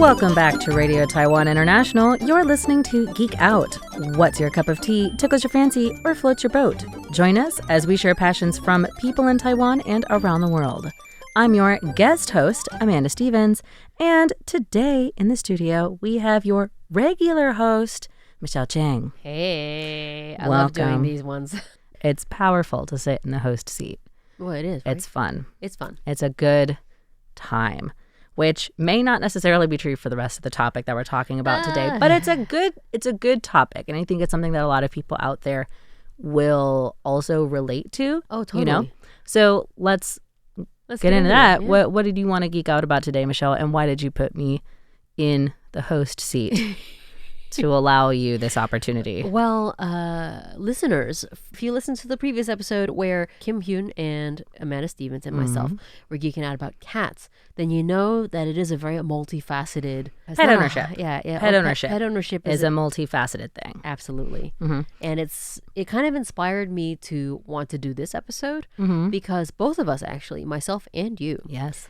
Welcome back to Radio Taiwan International. You're listening to Geek Out. What's your cup of tea, tickles your fancy, or floats your boat? Join us as we share passions from people in Taiwan and around the world. I'm your guest host, Amanda Stevens, and today in the studio we have your regular host, Michelle Chiang. Hey, I Welcome. love doing these ones. It's powerful to sit in the host seat. Well, it is. Right? It's fun. It's fun. It's a good time, which may not necessarily be true for the rest of the topic that we're talking about today, but it's a good topic, and I think it's something that a lot of people out there will also relate to. Oh, totally. You know? So let's get into that. Yeah. What did you want to geek out about today, Michelle, and why did you put me in the host seat to allow you this opportunity? Well, listeners, if you listen to the previous episode where Kim Hyun and Amanda Stevens and myself were geeking out about cats, then you know that it is a very multifaceted pet ownership. Pet ownership is a multifaceted thing. Absolutely. And it kind of inspired me to want to do this episode because both of us, actually, myself and you,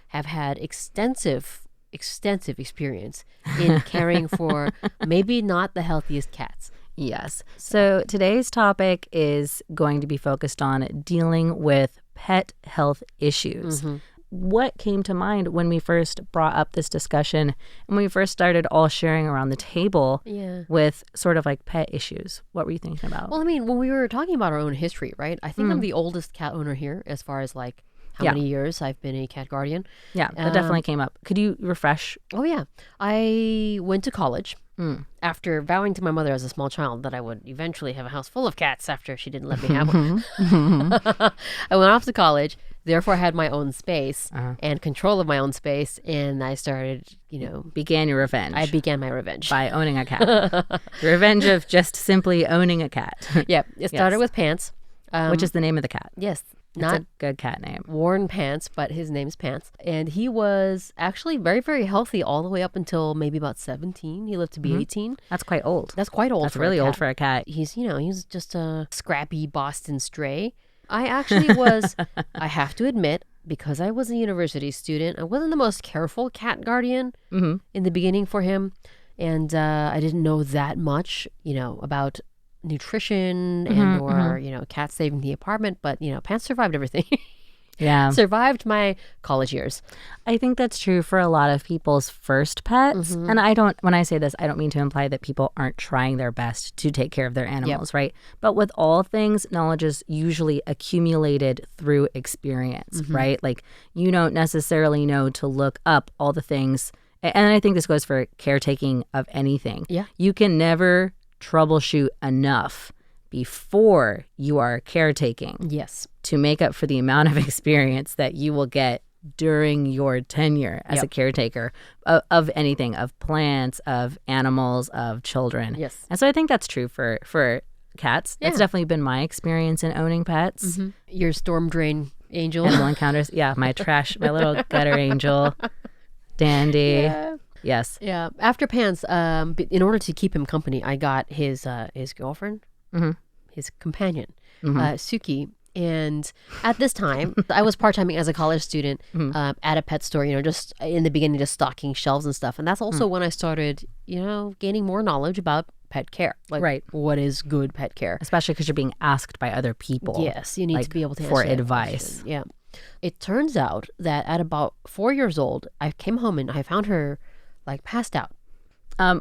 have had extensive experience in caring for maybe not the healthiest cats. Yes. So today's topic is going to be focused on dealing with pet health issues. What came to mind when we first brought up this discussion and when we first started all sharing around the table with sort of like pet issues? What were you thinking about? Well, I mean, when we were talking about our own history, right? I think I'm the oldest cat owner here as far as like how many years I've been a cat guardian. Yeah, that definitely came up. Could you refresh? Oh, yeah. I went to college after vowing to my mother as a small child that I would eventually have a house full of cats after she didn't let me have one. I went off to college, therefore I had my own space and control of my own space, and I started, Began your revenge. I began my revenge. By owning a cat. Revenge of just simply owning a cat. Yeah, it started with Pants. Which is the name of the cat. Yes. Not a good cat name. Warren Pants, but his name's Pants. And he was actually very, very healthy all the way up until maybe about 17. He lived to be 18. That's quite old. That's quite old. That's really old for a cat. He's just a scrappy Boston stray. I actually was, I have to admit, because I was a university student, I wasn't the most careful cat guardian in the beginning for him. And I didn't know that much, about nutrition or cats saving the apartment, but Pants survived everything. Survived my college years. I think that's true for a lot of people's first pets. And when I say this, I don't mean to imply that people aren't trying their best to take care of their animals, right? But with all things, knowledge is usually accumulated through experience, right? Like you don't necessarily know to look up all the things. And I think this goes for caretaking of anything. Yeah. You can never troubleshoot enough before you are caretaking to make up for the amount of experience that you will get during your tenure as a caretaker of anything, of plants, of animals, of children. Yes. And so I think that's true for cats. That's definitely been my experience in owning pets. Your storm drain angel. Animal encounters. Yeah, my little gutter angel, Dandy. Yeah. Yes. Yeah. After Pants, in order to keep him company, I got his girlfriend, his companion, Suki. And at this time, I was part-timing as a college student at a pet store, just in the beginning, just stocking shelves and stuff. And that's also when I started, gaining more knowledge about pet care. Like, what is good pet care? Especially because you're being asked by other people. Yes, you need to be able to answer for that advice. question. Yeah. It turns out that at about 4 years old, I came home and I found her passed out.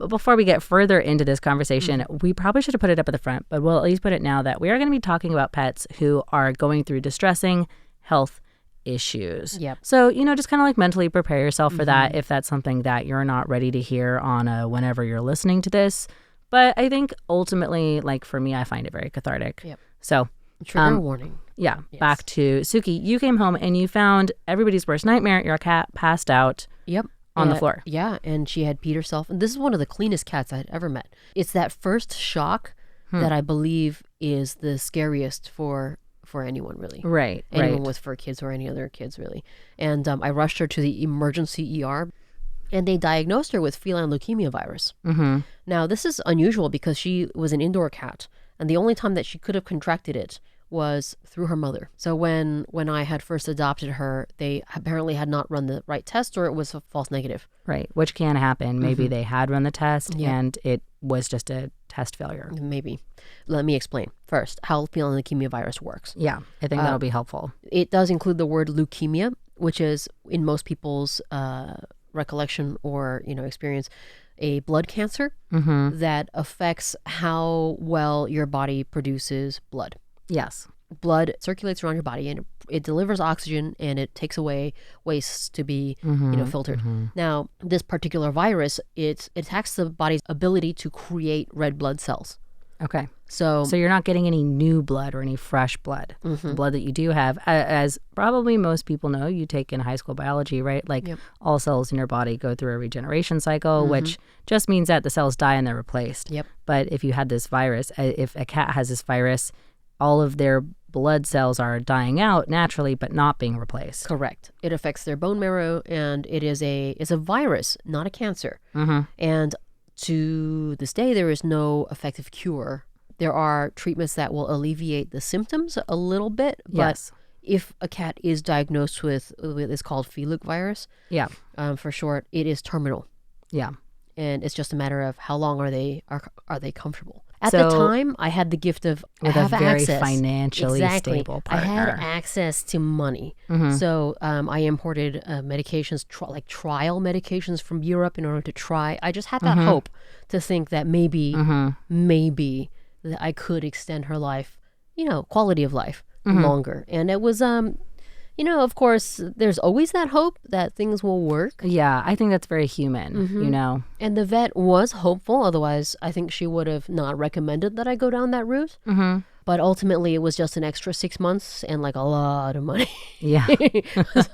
Before we get further into this conversation, we probably should have put it up at the front, but we'll at least put it now that we are going to be talking about pets who are going through distressing health issues. Yep. So, just kind of like mentally prepare yourself for that if that's something that you're not ready to hear on whenever you're listening to this. But I think ultimately, for me, I find it very cathartic. Yep. So, trigger warning. Yeah. Yes. Back to Suki. You came home and you found everybody's worst nightmare. Your cat passed out. Yep. On the floor. Yeah, and she had peed herself. And this is one of the cleanest cats I had ever met. It's that first shock that I believe is the scariest for anyone, really. Right. Anyone with fur kids or any other kids, really. And I rushed her to the emergency ER, and they diagnosed her with feline leukemia virus. Now, this is unusual because she was an indoor cat, and the only time that she could have contracted it was through her mother. So when I had first adopted her, they apparently had not run the right test, or it was a false negative. Right, which can happen. Maybe they had run the test and it was just a test failure. Maybe. Let me explain first how feline leukemia virus works. Yeah, I think that'll be helpful. It does include the word leukemia, which is in most people's recollection or experience a blood cancer that affects how well your body produces blood. Yes. Blood circulates around your body and it delivers oxygen and it takes away wastes to be filtered. Now, this particular virus, it attacks the body's ability to create red blood cells. Okay. So you're not getting any new blood or any fresh blood. The blood that you do have, as probably most people know, you take in high school biology, right? Like all cells in your body go through a regeneration cycle, which just means that the cells die and they're replaced. Yep. But if you had this virus, if a cat has this virus, all of their blood cells are dying out naturally, but not being replaced. Correct. It affects their bone marrow, and it's a virus, not a cancer. And to this day, there is no effective cure. There are treatments that will alleviate the symptoms a little bit, but if a cat is diagnosed with it's called Feluke virus, for short, it is terminal. Yeah. And it's just a matter of how long are they comfortable. At the time, I had the gift of with a very financially stable partner. I had access to money. So I imported medications, like trial medications from Europe in order to try. I just had that hope to think that maybe that I could extend her life, quality of life longer. And it was, of course, there's always that hope that things will work. Yeah, I think that's very human, And the vet was hopeful. Otherwise, I think she would have not recommended that I go down that route. But ultimately, it was just an extra 6 months and like a lot of money. Yeah.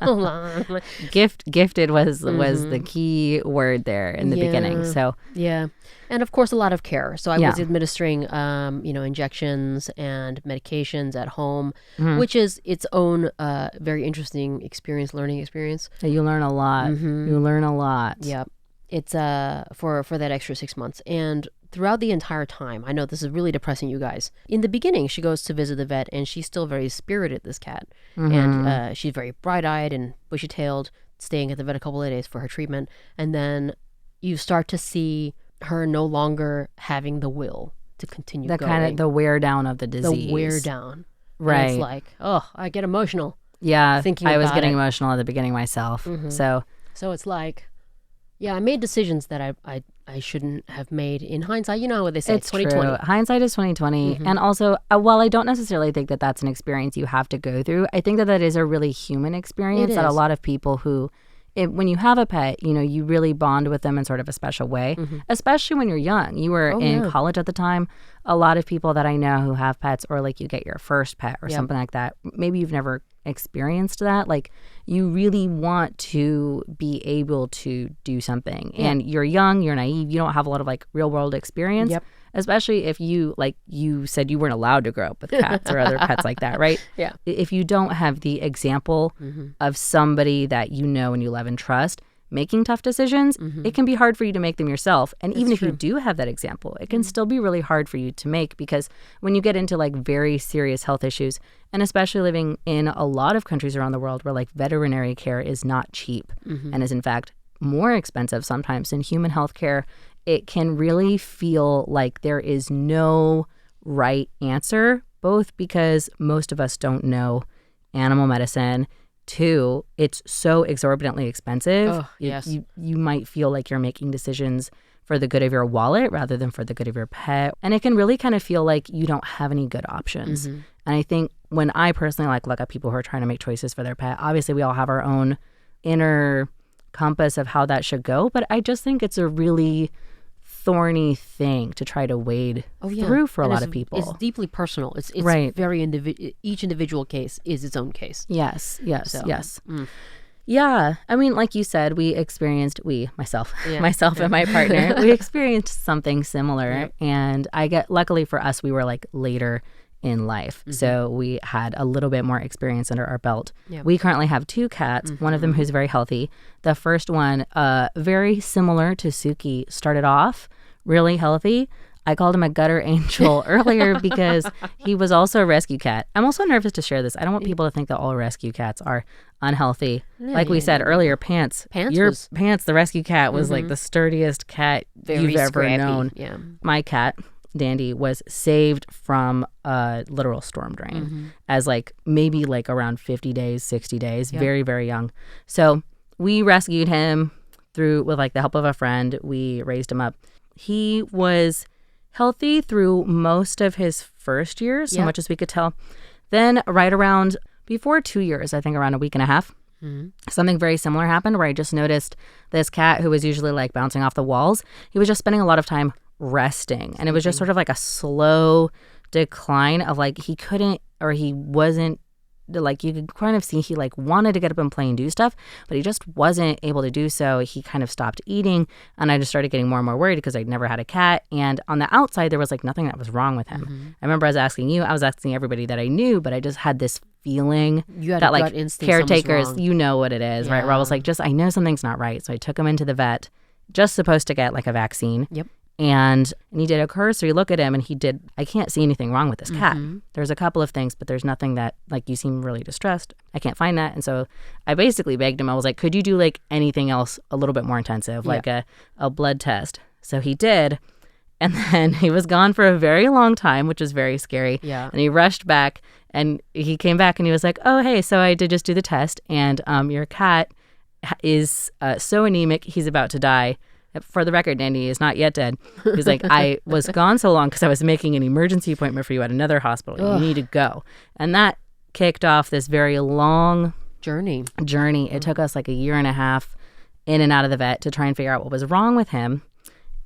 A lot of money. Gifted was the key word there in the beginning. So yeah. And of course, a lot of care. So I was administering, injections and medications at home, which is its own very interesting learning experience. You learn a lot. You learn a lot. Yeah. It's for that extra 6 months. And throughout the entire time, I know this is really depressing, you guys. In the beginning, she goes to visit the vet, and she's still very spirited, this cat. And she's very bright-eyed and bushy-tailed, staying at the vet a couple of days for her treatment. And then you start to see her no longer having the will to continue going. Kind of the wear down of the disease. The wear down. Right. And it's like, I get emotional. Yeah, thinking I was about getting it. emotional at the beginning myself. So it's like, I made decisions that I shouldn't have made in hindsight. You know what they say, it's 2020. True. Hindsight is 2020. And also, while I don't necessarily think that that's an experience you have to go through, I think that is a really human experience that a lot of people who, when you have a pet, you really bond with them in sort of a special way, especially when you're young. You were in college at the time. A lot of people that I know who have pets, or like you get your first pet or something like that, maybe you've never experienced that. Like, you really want to be able to do something. And you're young, you're naive, you don't have a lot of like real world experience. Especially if you, like you said, you weren't allowed to grow up with cats or other pets like that, right? Yeah. If you don't have the example of somebody that you know and you love and trust making tough decisions, it can be hard for you to make them yourself. And even if you do have that example, it can still be really hard for you to make, because when you get into like very serious health issues, and especially living in a lot of countries around the world where like veterinary care is not cheap and is in fact more expensive sometimes than human health care, it can really feel like there is no right answer, both because most of us don't know animal medicine. Two, it's so exorbitantly expensive. Oh, yes. You might feel like you're making decisions for the good of your wallet rather than for the good of your pet. And it can really kind of feel like you don't have any good options. And I think when I personally look at people who are trying to make choices for their pet, obviously we all have our own inner compass of how that should go. But I just think it's a really thorny thing to try to wade through for a lot of people. It's deeply personal. It's right. Very each individual case is its own case. Yes. Yeah. I mean, like you said, myself and my partner, we experienced something similar. And luckily for us, we were like later in life. So we had a little bit more experience under our belt. We currently have 2 cats, one of them who's very healthy. The first one, very similar to Suki, started off really healthy. I called him a gutter angel earlier because he was also a rescue cat. I'm also nervous to share this. I don't want people to think that all rescue cats are unhealthy. Like we said earlier, Pants, the rescue cat, was like the sturdiest cat you've ever known. Yeah. My cat, Dandy, was saved from a literal storm drain as like maybe like around 50 days, 60 days, very, very young. So we rescued him with like the help of a friend. We raised him up. He was healthy through most of his first year, so much as we could tell. Then right around before 2 years, I think around a week and a half, something very similar happened where I just noticed this cat who was usually like bouncing off the walls. He was just spending a lot of time resting. And it was just sort of like a slow decline of like he couldn't, or he wasn't, like you could kind of see he like wanted to get up and play and do stuff, but he just wasn't able to do so. He kind of stopped eating, and I just started getting more and more worried because I'd never had a cat. And on the outside, there was like nothing that was wrong with him. I remember I was asking everybody that I knew, but I just had this feeling that like caretakers, you know what it is, right? Where I was like, I know something's not right. So I took him into the vet, just supposed to get like a vaccine. And he did a cursory look at him, and I can't see anything wrong with this cat. There's a couple of things, but there's nothing that, like, you seem really distressed. I can't find that. And so I basically begged him. I was like, could you do, like, anything else a little bit more intensive, like a blood test? So he did. And then he was gone for a very long time, which was very scary. And he rushed back, and he came back, and he was like, oh, hey, so I did just do the test, and your cat is so anemic, he's about to die. For the record, Dandy is not yet dead. He's like, I was gone so long because I was making an emergency appointment for you at another hospital. You need to go. And that kicked off this very long journey. It took us like a year and a half in and out of the vet to try and figure out what was wrong with him.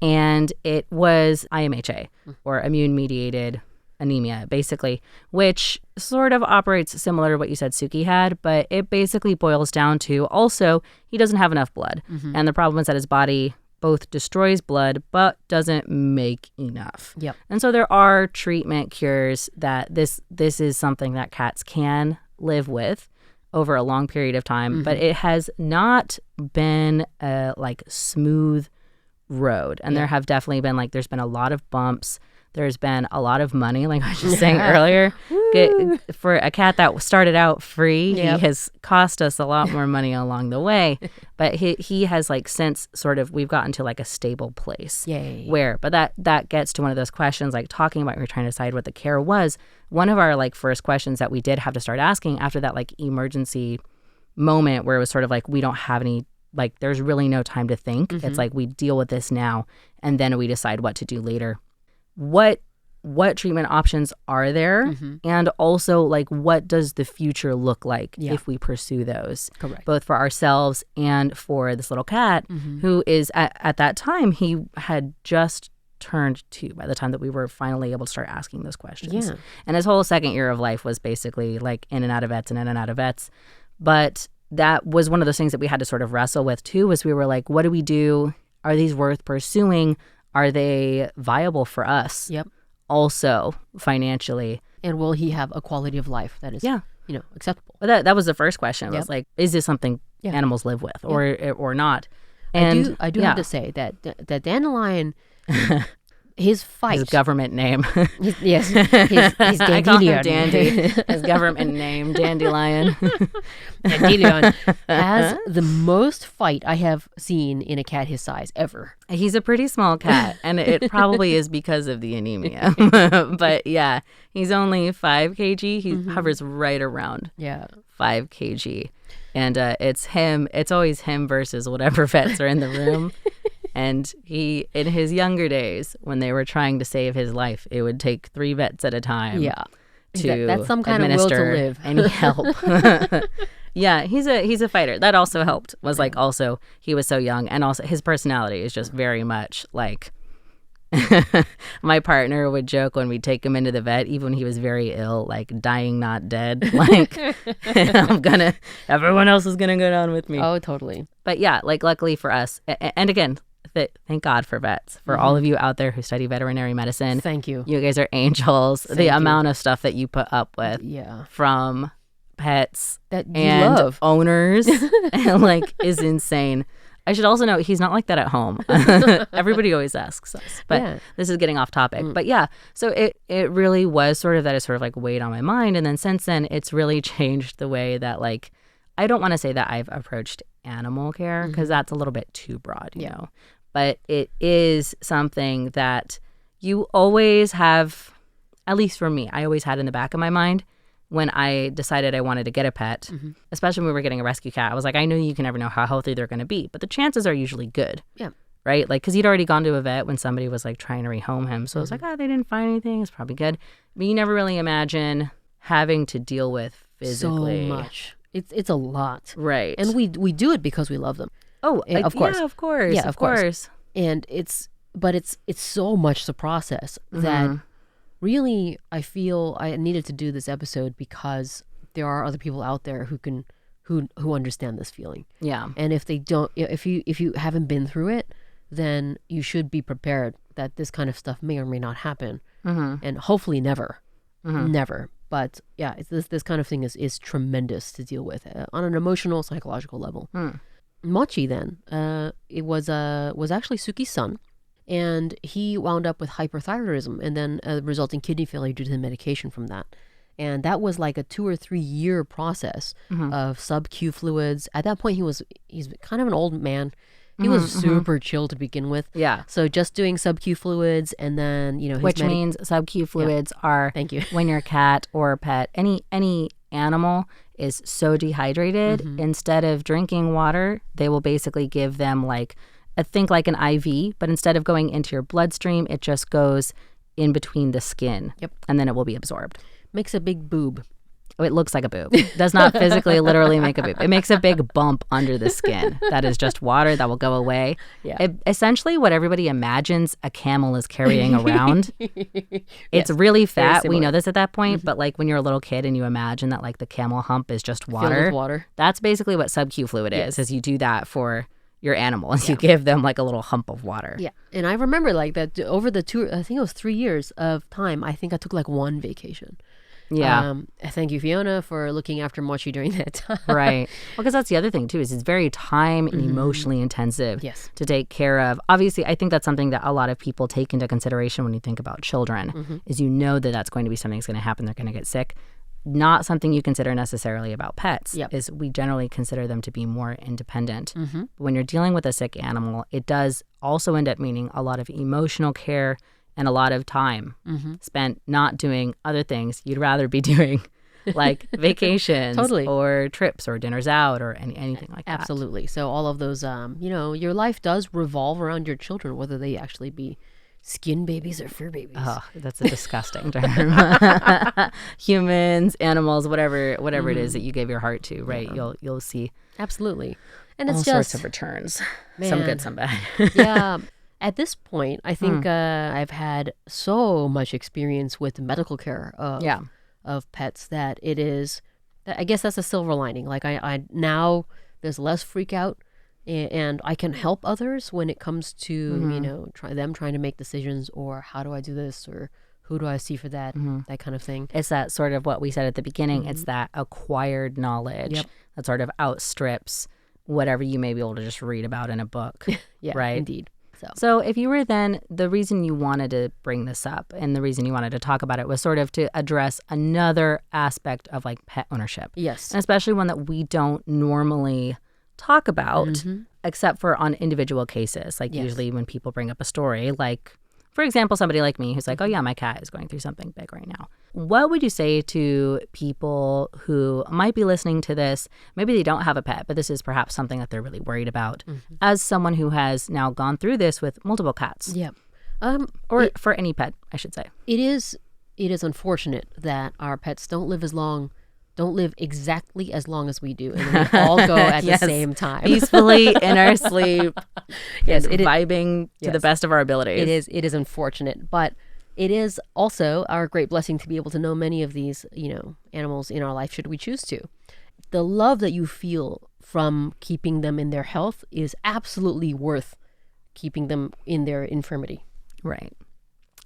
And it was IMHA, or immune-mediated anemia, basically, which sort of operates similar to what you said Suki had, but it basically boils down to also he doesn't have enough blood. And the problem is that his body both destroys blood but doesn't make enough. And so there are treatment cures that this is something that cats can live with over a long period of time, but it has not been a like smooth road. And there have definitely been there's been a lot of bumps. There's been a lot of money, like I was just saying earlier. For a cat that started out free, he has cost us a lot more money along the way. But he has since sort of, we've gotten to a stable place. But that gets to one of those questions, talking about, you're trying to decide what the care was. One of our first questions that we did have to start asking after that emergency moment where it was sort of we don't have any, there's really no time to think. It's we deal with this now and then we decide what to do later. What treatment options are there, and also what does the future look like if we pursue those? Correct. Both for ourselves and for this little cat who is at that time, he had just turned 2 by the time that we were finally able to start asking those questions. And his whole second year of life was basically in and out of vets and in and out of vets. But that was one of those things that we had to sort of wrestle with too, was we were what do we do? Are these worth pursuing? Are they viable for us? Also, financially. And will he have a quality of life that is, acceptable? Well, that was the first question. It was is this something animals live with or not? And I do have to say that Dandelion, his fight. His government name. His Dandelion. I call him Dandy. His government name, Dandelion. Dandelion has the most fight I have seen in a cat his size ever. He's a pretty small cat, and it probably is because of the anemia. But yeah, he's only 5 kg. He hovers right around 5 kg. And it's always him versus whatever vets are in the room. And he, in his younger days, when they were trying to save his life, it would take 3 vets at a time. That's some kind of will to live. Any help. He's a fighter. That also helped. Was also he was so young, and also his personality is just very much my partner would joke when we'd take him into the vet, even when he was very ill, dying not dead. Everyone else is gonna go down with me. Oh, totally. But yeah, luckily for us, and again, thank God for vets, for all of you out there who study veterinary medicine. Thank you. You guys are angels. The amount of stuff that you put up with from pets that you and love. owners is insane. I should also note he's not like that at home. Everybody always asks us, but this is getting off topic. But yeah, so it really was sort of that is sort of like weighed on my mind. And then since then, it's really changed the way that like, I don't want to say that I've approached animal care because that's a little bit too broad, you know, but it is something that you always have, at least for me, I always had in the back of my mind when I decided I wanted to get a pet, especially when we were getting a rescue cat. I was like, I know you can never know how healthy they're going to be, but the chances are usually good. Yeah. Right? Like, because he'd already gone to a vet when somebody was like trying to rehome him. So I was like, they didn't find anything. It's probably good. But you never really imagine having to deal with physically. So much. It's a lot. Right. And we do it because we love them. Oh, of course. Yeah, of course. Yeah, of course. And it's so much to process that really, I feel I needed to do this episode because there are other people out there who understand this feeling. Yeah. And if they don't, if you haven't been through it, then you should be prepared that this kind of stuff may or may not happen, and hopefully never. But yeah, this kind of thing is tremendous to deal with on an emotional, psychological level. Mochi then, it was actually Suki's son. And he wound up with hyperthyroidism and then a resulting kidney failure due to the medication from that. And that was like a 2 or 3 year process of sub-Q fluids. At that point, he's kind of an old man. He was super chill to begin with. Yeah. So just doing sub-Q fluids and then, you know, which means sub-Q fluids are thank you. When your cat or pet, any animal is so dehydrated, instead of drinking water, they will basically give them like think like an IV, but instead of going into your bloodstream, it just goes in between the skin. Yep. And then it will be absorbed. Makes a big boob. Oh, it looks like a boob. Does not physically literally make a boob. It makes a big bump under the skin. That is just water that will go away. Yeah. Essentially what everybody imagines a camel is carrying around. It's really fat. We know this at that point, but like when you're a little kid and you imagine that like the camel hump is just water. Filled with water. That's basically what sub-Q fluid is you do that for your animals. You give them like a little hump of water. Yeah. And I remember like that over the I think it was 3 years of time, I think I took like one vacation. Yeah. Thank you, Fiona, for looking after Mochi during that time. Right. Well, because that's the other thing too, is it's very time and emotionally intensive to take care of. Obviously, I think that's something that a lot of people take into consideration when you think about children, is you know that that's going to be something that's going to happen. They're going to get sick. Not something you consider necessarily about pets. Is we generally consider them to be more independent. When you're dealing with a sick animal, it does also end up meaning a lot of emotional care and a lot of time spent not doing other things you'd rather be doing, like vacations or trips or dinners out or anything like that. Absolutely. So all of those, your life does revolve around your children, whether they actually be skin babies or fur babies. Oh, that's a disgusting term. Humans, animals, whatever it is that you give your heart to, right? Yeah. You'll see absolutely, and it's all just sorts of returns, some good, some bad. Yeah. At this point, I think I've had so much experience with medical care of pets that it is. I guess that's a silver lining. Like I now there's less freak out. And I can help others when it comes to, them trying to make decisions or how do I do this or who do I see for that, that kind of thing. It's that sort of what we said at the beginning. It's that acquired knowledge that sort of outstrips whatever you may be able to just read about in a book. Yeah, right? Indeed. So if you were then, the reason you wanted to bring this up and the reason you wanted to talk about it was sort of to address another aspect of like pet ownership. Yes. And especially one that we don't normally talk about except for on individual cases. Like usually when people bring up a story, like for example, somebody like me who's like, oh yeah, my cat is going through something big right now. What would you say to people who might be listening to this? Maybe they don't have a pet, but this is perhaps something that they're really worried about as someone who has now gone through this with multiple cats. Yeah. Or for any pet, I should say. It is unfortunate that our pets don't live exactly as long as we do, and we all go at the same time, peacefully in our sleep. Yes, vibing to the best of our abilities. It is unfortunate, but it is also our great blessing to be able to know many of these, animals in our life should we choose to. The love that you feel from keeping them in their health is absolutely worth keeping them in their infirmity. Right.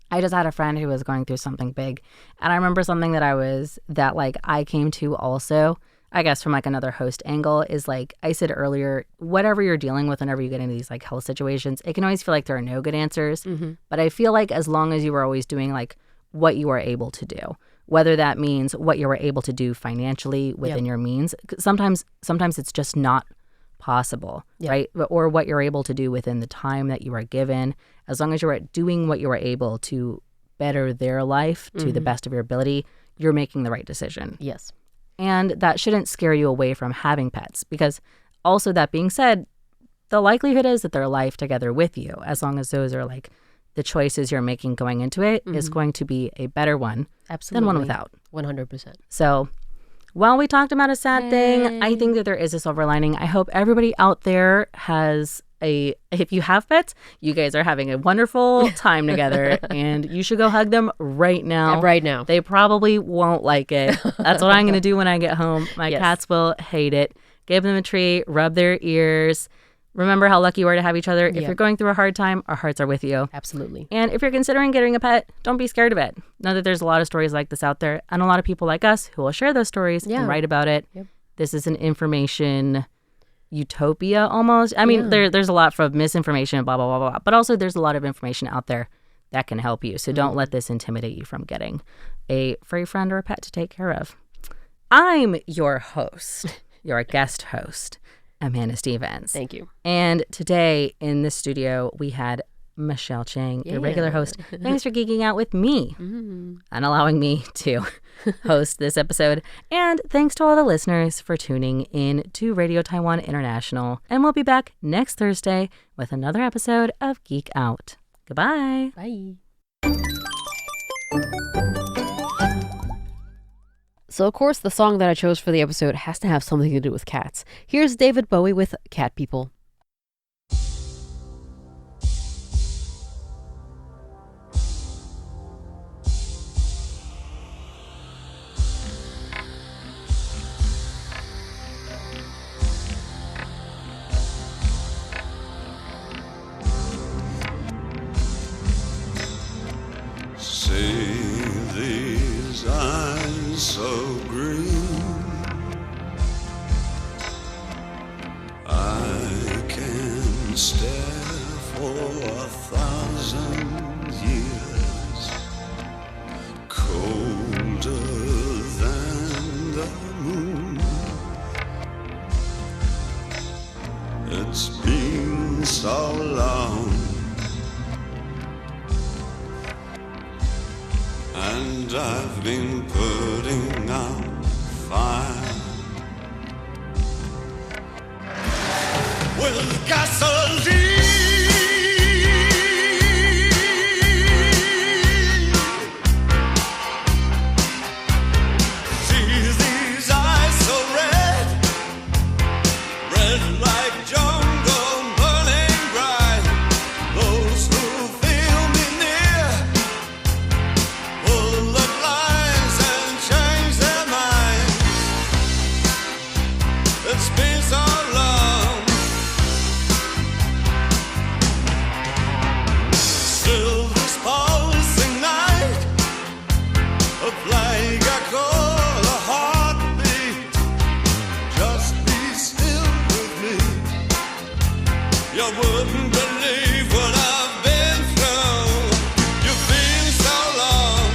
I just had a friend who was going through something big. And I remember something that I came to also. I guess from like another host angle is like I said earlier, whatever you're dealing with whenever you get into these like health situations, it can always feel like there are no good answers. But I feel like as long as you are always doing like what you are able to do, whether that means what you were able to do financially within your means, sometimes it's just not possible, right? Or what you're able to do within the time that you are given, as long as you're doing what you are able to better their life to the best of your ability, you're making the right decision. Yes. And that shouldn't scare you away from having pets, because also that being said, the likelihood is that they're alive together with you, as long as those are like the choices you're making going into it is going to be a better one than one without. 100%. So while we talked about a sad thing, I think that there is a silver lining. I hope everybody out there has if you have pets, you guys are having a wonderful time together, and you should go hug them right now. Right now. They probably won't like it. That's what I'm going to do when I get home. My cats will hate it. Give them a treat, rub their ears. Remember how lucky you are to have each other. If you're going through a hard time, our hearts are with you. Absolutely. And if you're considering getting a pet, don't be scared of it. Know that there's a lot of stories like this out there, and a lot of people like us who will share those stories and write about it. This is an information utopia almost. I mean, there's a lot of misinformation, blah, blah, blah, blah. But also there's a lot of information out there that can help you. So don't let this intimidate you from getting a furry friend or a pet to take care of. I'm your host, your guest host, Amanda Stevens. Thank you. And today in the studio, we had Michelle Chiang, your regular host. Thanks for geeking out with me and allowing me to host this episode. And thanks to all the listeners for tuning in to Radio Taiwan International. And we'll be back next Thursday with another episode of Geek Out. Goodbye. Bye. So, of course, the song that I chose for the episode has to have something to do with cats. Here's David Bowie with Cat People. See these eyes so green, I can stare for 1,000 years, colder than the moon. It's been so long, and I've been putting out fire with gasoline. See these eyes so red, red like jungle burning bright. Those who feel me near will look lines and change their minds. It's been so long. Still this pulsing night, a plague I call a heartbeat. Just be still with me. You wouldn't believe what I've been through. You've been so long,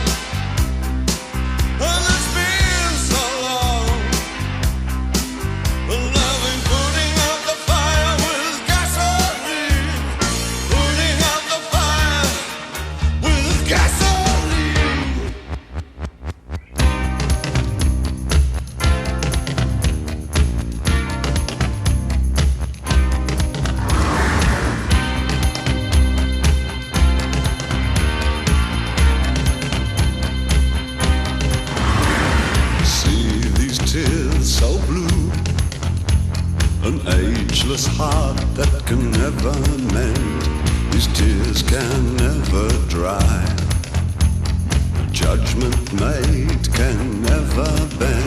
and it's been so long. Loving putting out the fire with gasoline, putting out the fire with gasoline. See these tears so blue, an ageless heart that can never mend. These tears can never dry. A judgment made can never bend.